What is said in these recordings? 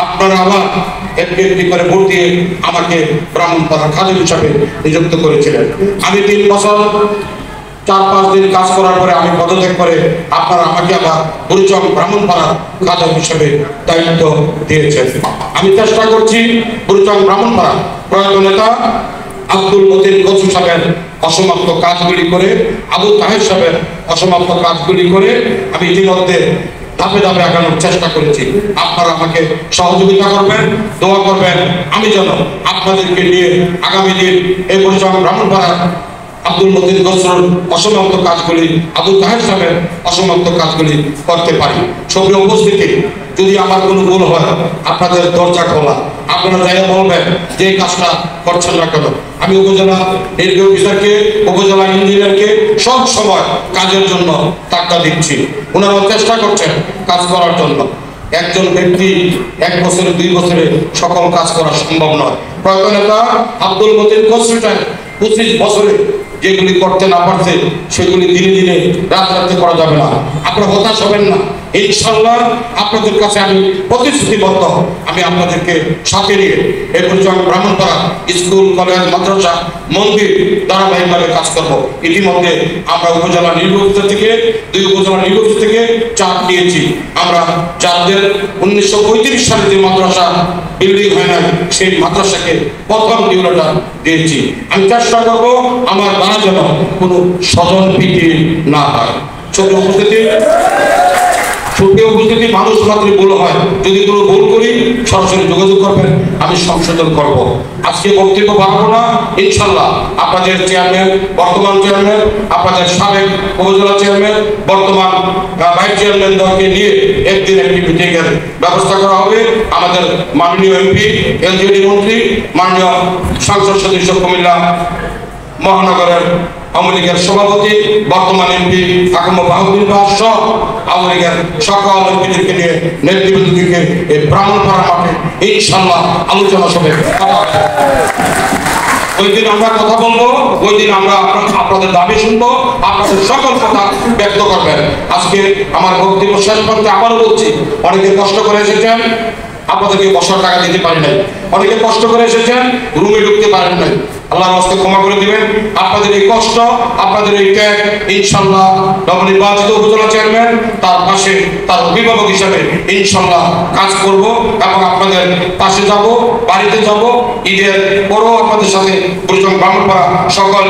আপনারা আবার একটি একটি করে ভোট দিয়ে আমাকে ব্রাহ্মণপাড়া খাদেম হিসাবে নিযুক্ত করেছিলেন। আমি 3 বছর 4-5 দিন কাজ করার পরে আমি পদত্যাগ করে আপনারা আমাকে আবার বুড়িচং ব্রাহ্মণপাড়া খাদেম হিসেবে দায়িত্ব দিয়েছেন। আমি চেষ্টা করছি বুড়িচং ব্রাহ্মণপাড়া প্রয়াত নেতা আব্দুল মতিন কচু সাহেবের অসমাপ্ত কাজগুলি করে, আবু তাহের সাহেবের অসমাপ্ত কাজগুলি করে আমি ইতিমধ্যে ধাপে ধাপে আগানোর চেষ্টা করেছি। আপনারা আমাকে সহযোগিতা করবেন, দোয়া করবেন, আমি যেন আপনাদেরকে নিয়ে আগামী দিন এই বুড়িচং ব্রাহ্মণপাড়া আব্দুল মতিন কচুর অসমাপ্ত কাজগুলি, আবু তাহের সাহেবের অসমাপ্ত কাজগুলি করতে পারি। সক্রিয় উপস্থিতি, যদি আমার কোনো ভুল হয় আপনাদের দরজা খোলা, আপনারা যাই বলবেন যে এই কাজটা করছেন না কেন। আমি উপজেলা নির্বাহী অফিসারকে, উপজেলা ইঞ্জিনিয়ারকে সব সময় কাজের জন্য টাকা দিচ্ছি। ওনারা চেষ্টা করছেন কাজ করার জন্য। একজন ব্যক্তি 1 বছরে 2 বছরে সকল কাজ করা সম্ভব নয়। প্রয়াত নেতা আব্দুল মতিন কচু 25 বছরে যেগুলি করতে না পারছে সেগুলি দিনে দিনে রাতে করা যাবে না। আপনারা হতাশ হবেন না, ইনশাআল্লাহ আপনাদের কাছে আমি প্রতিশ্রুতিবদ্ধ। আমি আপনাদেরকে সাথে নিয়ে এই বুড়িচং ব্রাহ্মণপাড়া স্কুল, কলেজ, মাদ্রাসা, মন্দির ধারাবাহিকভাবে কাজ করব। ইতিমধ্যে আমরা উপজেলা নির্বাহী থেকে 2 উপজেলা নির্বাহী থেকে চাপ নিয়েছি। আমরা যাদের 1935 সালে যে মাদ্রাসা বিল্ডিং হয় না সেই মাদ্রাসাকে প্রথম ডিউলাটা দিয়েছি। আমি চেষ্টা করব আমার দ্বারা যেন কোনো স্বজন প্রীতি না হয়। ছোট উপস্থিতি, মানুষ মাত্র ভুল হয়, যদি কোনো ভুল করি সরাসরি যোগাযোগ করবেন, আমি সংশোধন করব। আজকে বক্তব্য বাড়াবো না, ইনশাল্লাহ আপনাদের চেয়ারম্যান, বর্তমান চেয়ারম্যান, আপনাদের সাবেক উপজেলা চেয়ারম্যান, বর্তমান ভাইস চেয়ারম্যানদেরকে নিয়ে একদিন একটি মিটিংয়ের ব্যবস্থা করা হবে। আমাদের মাননীয় এমপি, এলজিডি মন্ত্রী, মাননীয় সংসদ সদস্য কুমিল্লা মহানগরের আওয়ামী লীগের সভাপতি, বর্তমান এমপি হাকিম বাহাউদ্দিন সহ আওয়ামী লীগের সকল এমপিদেরকে নিয়ে নেতৃবৃন্দকে এই ব্রাহ্মণপাড়া মাঠে ইনশাআল্লাহ আলোচনা সভা ওই দিন আমরা কথা বলবো, ওই দিন আমরা আপনাদের দাবি শুনবো, আপনাদের সকল কথা ব্যক্ত করবেন। আজকে আমার বক্তব্য শেষ করতে আবারও বলছি, অনেকে কষ্ট করে এসেছেন, আপনাদেরকে বসার টাকা দিতে পারি নাই। অনেকে কষ্ট করে এসেছেন, রুমে ঢুকতে পারেন নাই। আল্লাহর রাস্তায় ক্ষমা করে দিবেন। আপনাদের এই কষ্ট, আপনাদের এই ত্যাগ ইনশাআল্লাহ নবনির্বাচিত উপজেলা চেয়ারম্যান তার পাশে তার অভিভাবক হিসাবে ইনশাআল্লাহ কাজ করব এবং আপনাদের পাশে যাব, বাড়িতে যাব। ঈদের পরও আপনাদের সাথে বুড়িচং ব্রাহ্মণপাড়া সকল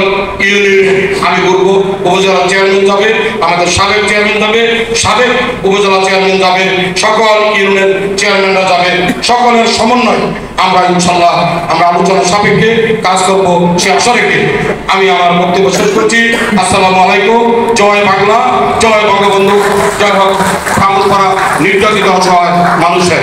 ইউনিয়নে আমি ঘুরবো। উপজেলা চেয়ারম্যান যাবে, আমাদের সাবেক চেয়ারম্যান যাবে, সাবেক উপজেলা চেয়ারম্যান যাবে, সকল ইউনিয়নের চেয়ারম্যানরা যাবে। সকলের সমন্বয় আমরা ইনশাআল্লাহ আমরা আলোচনা সাপেক্ষে কাজ করব, সে আশা রেখে আমি আমার বক্তব্য শেষ করছি। আসসালামু আলাইকুম। জয় বাংলা, জয় বঙ্গবন্ধু, জয় হোক ব্রাহ্মণপাড়া নির্যাতিত অসহায় মানুষের।